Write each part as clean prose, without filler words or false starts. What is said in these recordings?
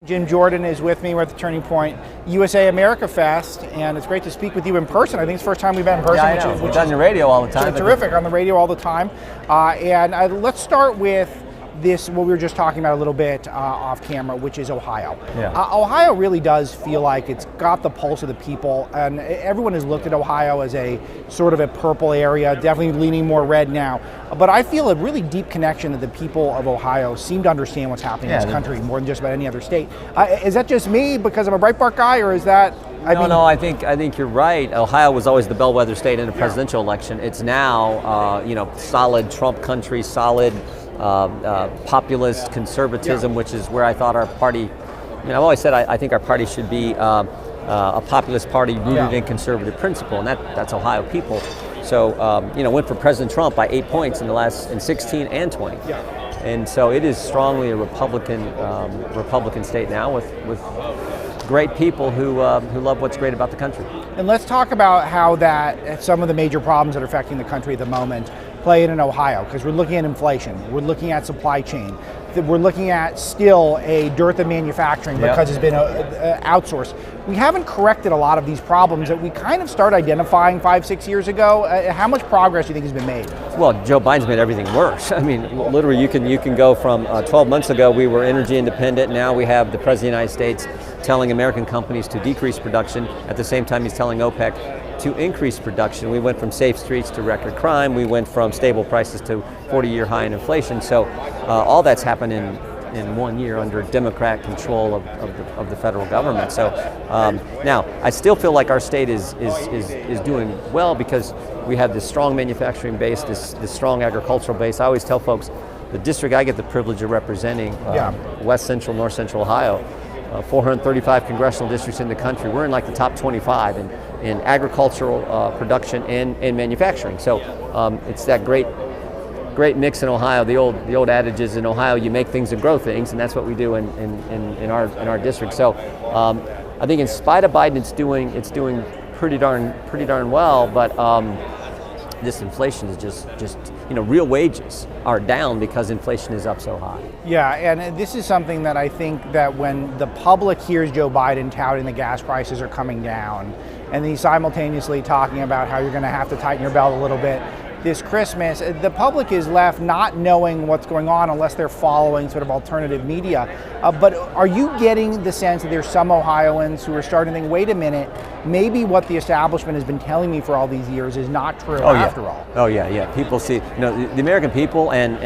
Jim Jordan is with me. We're at the Turning Point USA AmericaFest, and it's great to speak with you in person. I think it's the first time we've met in person. Yeah, I know. We've done the radio all the time. Terrific, on the radio all the time. Let's start with this, what we were just talking about a little bit off camera, which is Ohio. Yeah. Ohio really does feel like it's got the pulse of the people, and everyone has looked at Ohio as a sort of a purple area, definitely leaning more red now. But I feel a really deep connection that the people of Ohio seem to understand what's happening in this country more than just about any other state. Is that just me because I'm a Breitbart guy, or is that? No, I think you're right. Ohio was always the bellwether state in a presidential election. It's now, solid Trump country, solid populist conservatism, which is where I thought our party. I've always said I think our party should be a populist party rooted in conservative principle, and that's Ohio people. So went for President Trump by 8 points in 16 and 20. Yeah. And so it is strongly a Republican state now with great people who love what's great about the country. And let's talk about how that some of the major problems that are affecting the country at the moment play in Ohio, because we're looking at inflation, we're looking at supply chain, we're looking at still a dearth of manufacturing because it's been outsourced. We haven't corrected a lot of these problems that we kind of started identifying 5-6 years ago. How much progress do you think has been made? Well, Joe Biden's made everything worse. I mean, literally, you can go from 12 months ago we were energy independent. Now we have the President of the United States telling American companies to decrease production. At the same time, he's telling OPEC to increase production. We went from safe streets to record crime. We went from stable prices to 40-year high in inflation. So all that's happened in 1 year under Democrat control of the federal government. So now I still feel like our state is doing well because we have this strong manufacturing base, this strong agricultural base. I always tell folks, the district I get the privilege of representing, West Central, North Central Ohio, 435 congressional districts in the country. We're in like the top 25 in agricultural production and manufacturing. So it's that great mix in Ohio. The old adage is in Ohio you make things and grow things, and that's what we do in our district. So I think in spite of Biden, it's doing pretty darn well. But this inflation is just real wages are down because inflation is up so high. Yeah, and this is something that I think that when the public hears Joe Biden touting the gas prices are coming down, and he's simultaneously talking about how you're going to have to tighten your belt a little bit this Christmas, the public is left not knowing what's going on unless they're following sort of alternative media. But are you getting the sense that there's some Ohioans who are starting to think, wait a minute, maybe what the establishment has been telling me for all these years is not true after all? Oh yeah. People see, the American people and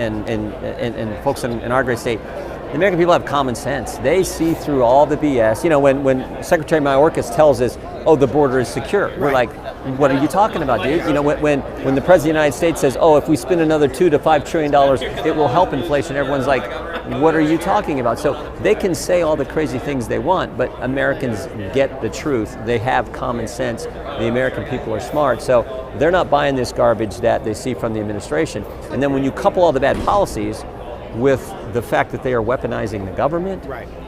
folks in our great state, the American people have common sense. They see through all the BS. When Secretary Mayorkas tells us, oh, the border is secure, we're like, what are you talking about, dude? When the President of the United States says, oh, if we spend another $2 to $5 trillion, it will help inflation, everyone's like, what are you talking about? So they can say all the crazy things they want, but Americans get the truth. They have common sense. The American people are smart, so they're not buying this garbage that they see from the administration. And then when you couple all the bad policies with the fact that they are weaponizing the government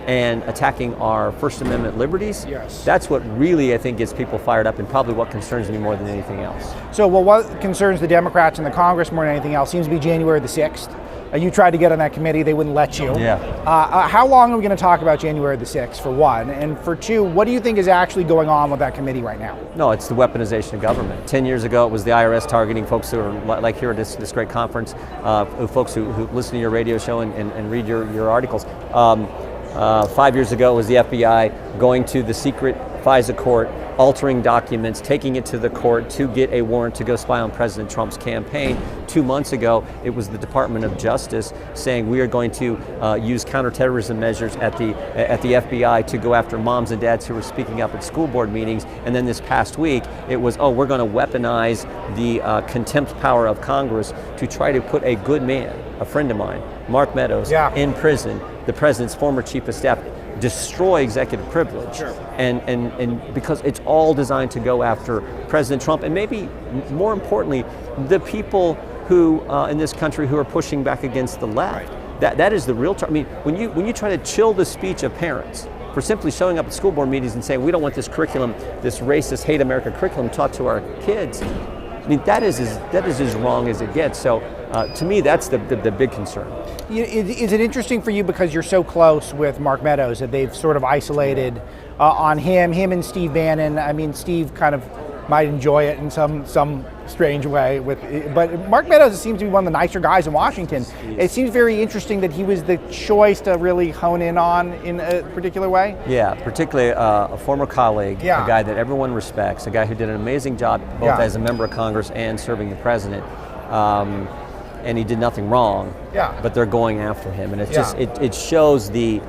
and attacking our First Amendment liberties, that's what really, I think, gets people fired up and probably what concerns me more than anything else. So, what concerns the Democrats and the Congress more than anything else seems to be January the 6th. You tried to get on that committee, they wouldn't let you. How long are we going to talk about January the 6th, for one? And for two, what do you think is actually going on with that committee right now? No, it's the weaponization of government. 10 years ago, it was the IRS targeting folks who are like here at this great conference, folks who listen to your radio show and read your articles. 5 years ago, it was the FBI going to the secret FISA court, altering documents, taking it to the court to get a warrant to go spy on President Trump's campaign. 2 months ago, it was the Department of Justice saying we are going to use counterterrorism measures at the FBI to go after moms and dads who were speaking up at school board meetings. And then this past week, it was, we're going to weaponize the contempt power of Congress to try to put a good man, a friend of mine, Mark Meadows, in prison, the president's former chief of staff, destroy executive privilege, and because it's all designed to go after President Trump, and maybe more importantly, the people who in this country who are pushing back against the left. That is the real. I mean, when you try to chill the speech of parents for simply showing up at school board meetings and saying we don't want this curriculum, this racist hate America curriculum taught to our kids, I mean, that is as wrong as it gets. So to me, that's the big concern. Is it interesting for you because you're so close with Mark Meadows that they've sort of isolated on him and Steve Bannon? I mean, Steve kind of might enjoy it in some strange way, but Mark Meadows seems to be one of the nicer guys in Washington. It seems very interesting that he was the choice to really hone in on in a particular way. Yeah, particularly a former colleague, a guy that everyone respects, a guy who did an amazing job both as a member of Congress and serving the president. And he did nothing wrong. Yeah. But they're going after him, and it shows the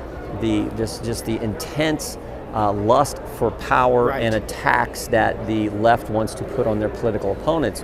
intense lust for power and attacks that the left wants to put on their political opponents.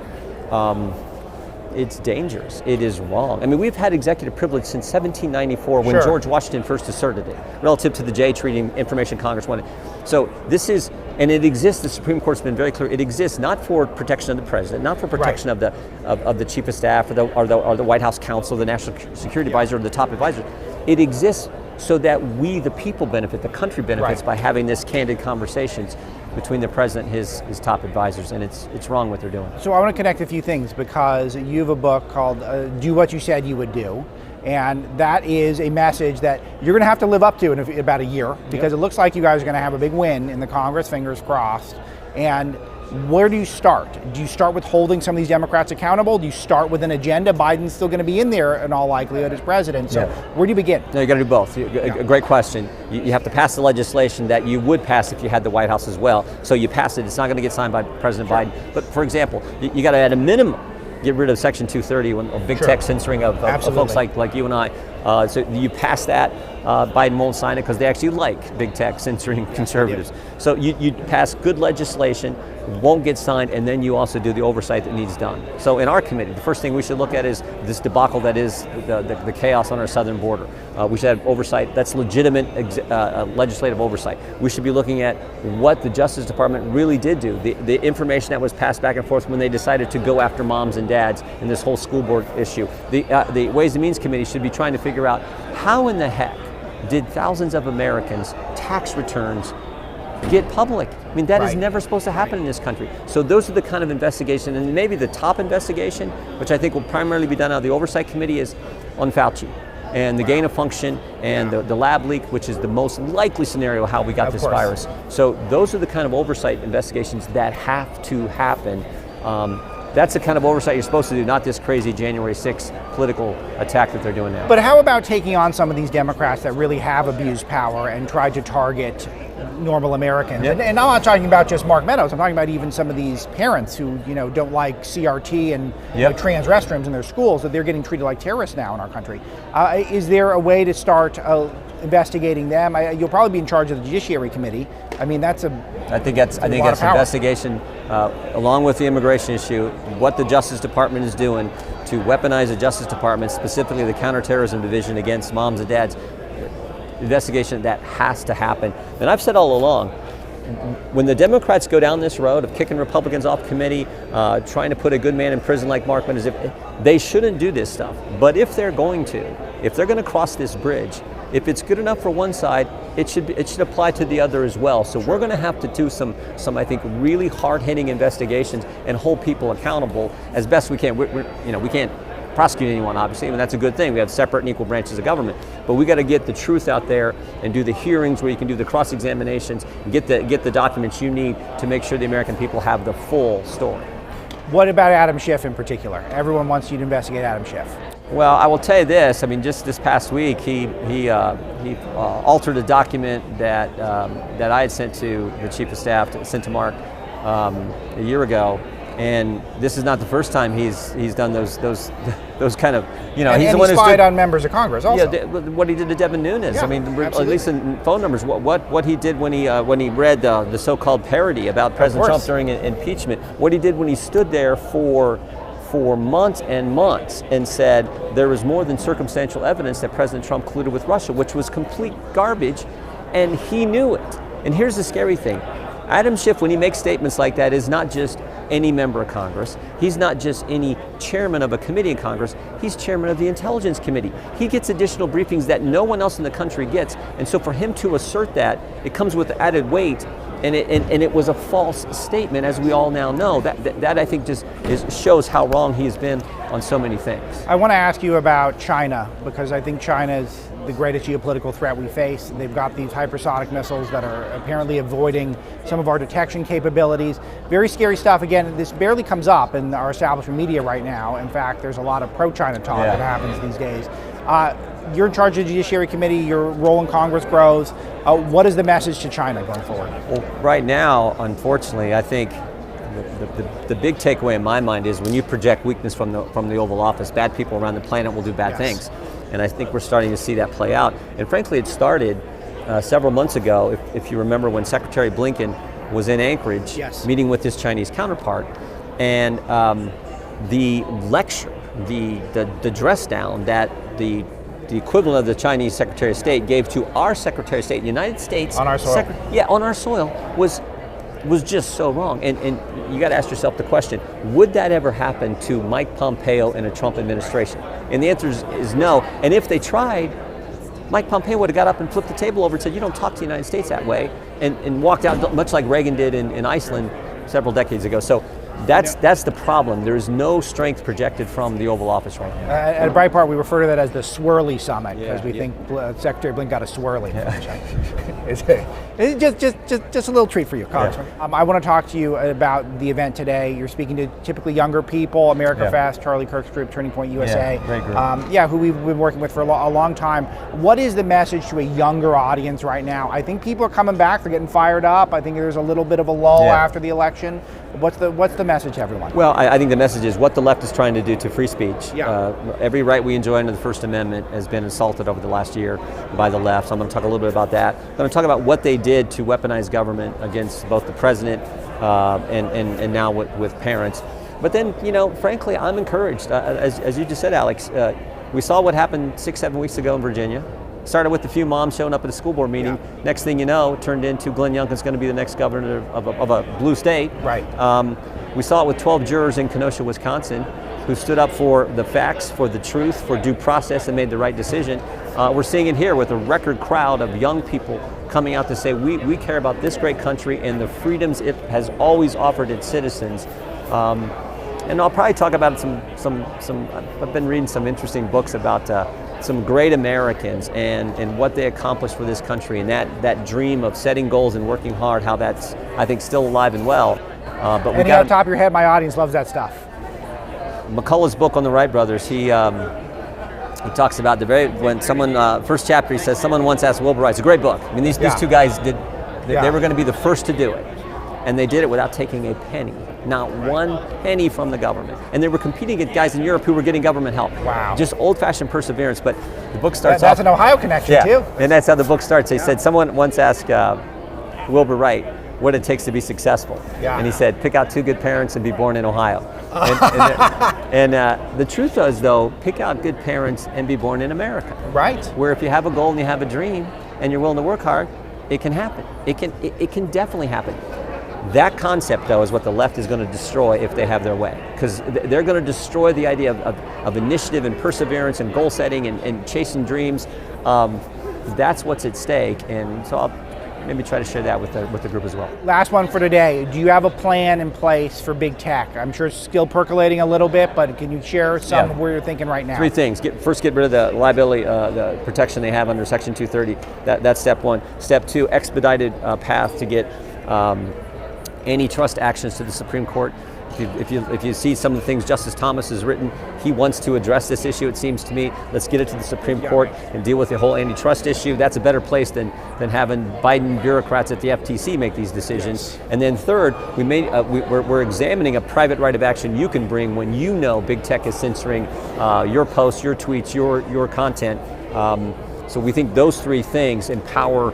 It's dangerous. It is wrong. I mean, we've had executive privilege since 1794 when George Washington first asserted it, relative to the Jay Treaty, information Congress wanted. So this is, and it exists, the Supreme Court's been very clear, it exists not for protection of the president, not for protection of the chief of staff or the White House counsel, the national security advisor, or the top advisor. It exists so that we, the people, benefit, the country benefits by having this candid conversations between the president and his top advisors, and it's wrong what they're doing. So I want to connect a few things because you have a book called Do What You Said You Would Do, and that is a message that you're going to have to live up to in about a year because it looks like you guys are going to have a big win in the Congress, fingers crossed. And where do you start? Do you start with holding some of these Democrats accountable? Do you start with an agenda? Biden's still going to be in there in all likelihood as president. So where do you begin? No, you got to do both. A great question. You have to pass the legislation that you would pass if you had the White House as well. So you pass it. It's not going to get signed by President Biden. But for example, you got to at a minimum get rid of Section 230 of big tech censoring of folks like you and I. So you pass that. Biden won't sign it because they actually like big tech censoring conservatives. So you pass good legislation, won't get signed, and then you also do the oversight that needs done. So in our committee, the first thing we should look at is this debacle that is the chaos on our southern border. We should have oversight. That's legitimate legislative oversight. We should be looking at what the Justice Department really did do. The information that was passed back and forth when they decided to go after moms and dads in this whole school board issue. The Ways and Means Committee should be trying to figure out how in the heck did thousands of Americans' tax returns get public? I mean, that is never supposed to happen in this country. So those are the kind of investigation, and maybe the top investigation, which I think will primarily be done out of the Oversight Committee, is on Fauci and the gain of function and the lab leak, which is the most likely scenario how we got this virus. So those are the kind of oversight investigations that have to happen. That's the kind of oversight you're supposed to do, not this crazy January 6th political attack that they're doing now. But how about taking on some of these Democrats that really have abused power and tried to target normal Americans? And I'm not talking about just Mark Meadows. I'm talking about even some of these parents who don't like CRT and trans restrooms in their schools, that they're getting treated like terrorists now in our country. Is there a way to start investigating them? You'll probably be in charge of the Judiciary Committee. I mean, I think that's investigation, along with the immigration issue, what the Justice Department is doing to weaponize the Justice Department, specifically the Counterterrorism Division against moms and dads. Investigation that has to happen. And I've said all along, when the Democrats go down this road of kicking Republicans off committee, trying to put a good man in prison like Mark Meadows, they shouldn't do this stuff. But if they're going to cross this bridge, if it's good enough for one side, it should apply to the other as well. So we're going to have to do some I think really hard-hitting investigations and hold people accountable as best we can. We can't prosecute anyone, obviously, and that's a good thing. We have separate and equal branches of government, but we got to get the truth out there and do the hearings where you can do the cross-examinations and get the documents you need to make sure the American people have the full story. What about Adam Schiff in particular? Everyone wants you to investigate Adam Schiff. Well, I will tell you this. I mean, just this past week, he altered a document that I had sent to the chief of staff, sent to Mark a year ago. And this is not the first time he's done those kind of, he's the one who's spied on members of Congress also. Yeah, what he did to Devin Nunes. I mean, at least in phone numbers, what he did when he read the so-called parody about President Trump during impeachment, what he did when he stood there for months and months and said there was more than circumstantial evidence that President Trump colluded with Russia, which was complete garbage, and he knew it. And here's the scary thing. Adam Schiff, when he makes statements like that, is not just any member of Congress. He's not just any chairman of a committee in Congress. He's chairman of the Intelligence Committee. He gets additional briefings that no one else in the country gets. And so for him to assert that, it comes with added weight. And it was a false statement, as we all now know. That I think just shows how wrong he has been on so many things. I want to ask you about China, because I think China is the greatest geopolitical threat we face. They've got these hypersonic missiles that are apparently avoiding some of our detection capabilities. Very scary stuff. Again, this barely comes up in our establishment media right now. In fact, there's a lot of pro-China talk that happens these days. You're in charge of the Judiciary Committee, your role in Congress grows. What is the message to China going forward? Well, right now, unfortunately, I think the big takeaway in my mind is when you project weakness from the Oval Office, bad people around the planet will do bad things. And I think we're starting to see that play out. And frankly, it started several months ago, if you remember, when Secretary Blinken was in Anchorage meeting with his Chinese counterpart. And the lecture, the dress down that the equivalent of the Chinese Secretary of State gave to our Secretary of State in the United States. On our soil. On our soil was just so wrong. And you got to ask yourself the question, would that ever happen to Mike Pompeo in a Trump administration? And the answer is no. And if they tried, Mike Pompeo would have got up and flipped the table over and said, you don't talk to the United States that way, and walked out, much like Reagan did in Iceland several decades ago. So that's the problem. There's no strength projected from the Oval Office right now. At Breitbart, we refer to that as the swirly summit, because we think Secretary Blinken got a swirly. It's just a little treat for you, Congressman. I want to talk to you about the event today. You're speaking to typically younger people, AmericaFest, Charlie Kirk's group, Turning Point USA, great group. who we've been working with for a long time. What is the message to a younger audience right now? I think people are coming back, they're getting fired up. I think there's a little bit of a lull after the election. What's the message to everyone? Well, I think the message is what the left is trying to do to free speech. Every right we enjoy under the First Amendment has been assaulted over the last year by the left. So I'm going to talk a little bit about that. I'm going to talk about what they did to weaponize government against both the president and now with parents. But then, frankly, I'm encouraged. As you just said, Alex, we saw what happened 6-7 weeks ago in Virginia. Started with a few moms showing up at a school board meeting. Next thing you know, it turned into Glenn Youngkin's going to be the next governor of a blue state. Right. We saw it with 12 jurors in Kenosha, Wisconsin, who stood up for the facts, for the truth, for due process, and made the right decision. We're seeing it here with a record crowd of young people coming out to say we care about this great country and the freedoms it has always offered its citizens. And I'll probably talk about some. I've been reading some interesting books about some great Americans and what they accomplished for this country, and that dream of setting goals and working hard, how that's, I think, still alive and well. But Anything out of the top of your head, my audience loves that stuff. McCullough's book on the Wright Brothers, he talks about when someone, first chapter, he says, someone once asked Wilbur Wright, it's a great book. I mean, these two guys did, they were going to be the first to do it. And they did it without taking a penny, not one penny from the government. And they were competing against guys in Europe who were getting government help. Wow. Just old-fashioned perseverance. But the book starts That's an Ohio connection, too. And that's how the book starts. They said, someone once asked Wilbur Wright what it takes to be successful. And he said, pick out 2 good parents and be born in Ohio. And the truth is, though, pick out good parents and be born in America. Right. Where if you have a goal and you have a dream and you're willing to work hard, it can happen. It can definitely happen. That concept, though, is what the left is going to destroy if they have their way. Because they're going to destroy the idea of initiative and perseverance and goal setting and chasing dreams. That's what's at stake. And so I'll maybe try to share that with the group as well. Last one for today. Do you have a plan in place for big tech? I'm sure it's still percolating a little bit, but can you share some of where you're thinking right now? 3 things. First, get rid of the liability, the protection they have under Section 230. That's step 1. Step 2, expedited path to get antitrust actions to the Supreme Court. If you see some of the things Justice Thomas has written, he wants to address this issue, it seems to me. Let's get it to the Supreme Court and deal with the whole antitrust issue. That's a better place than having Biden bureaucrats at the FTC make these decisions. And then third, we're examining a private right of action you can bring when you know big tech is censoring your posts, your tweets, your content. So we think those 3 things empower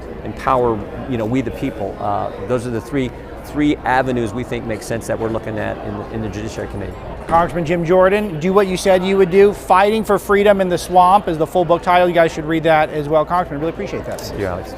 we the people. Those are the three avenues we think make sense that we're looking at in the Judiciary Committee. Congressman Jim Jordan, do what you said you would do. Fighting for Freedom in the Swamp is the full book title. You guys should read that as well. Congressman, really appreciate that. Thank you, Alex.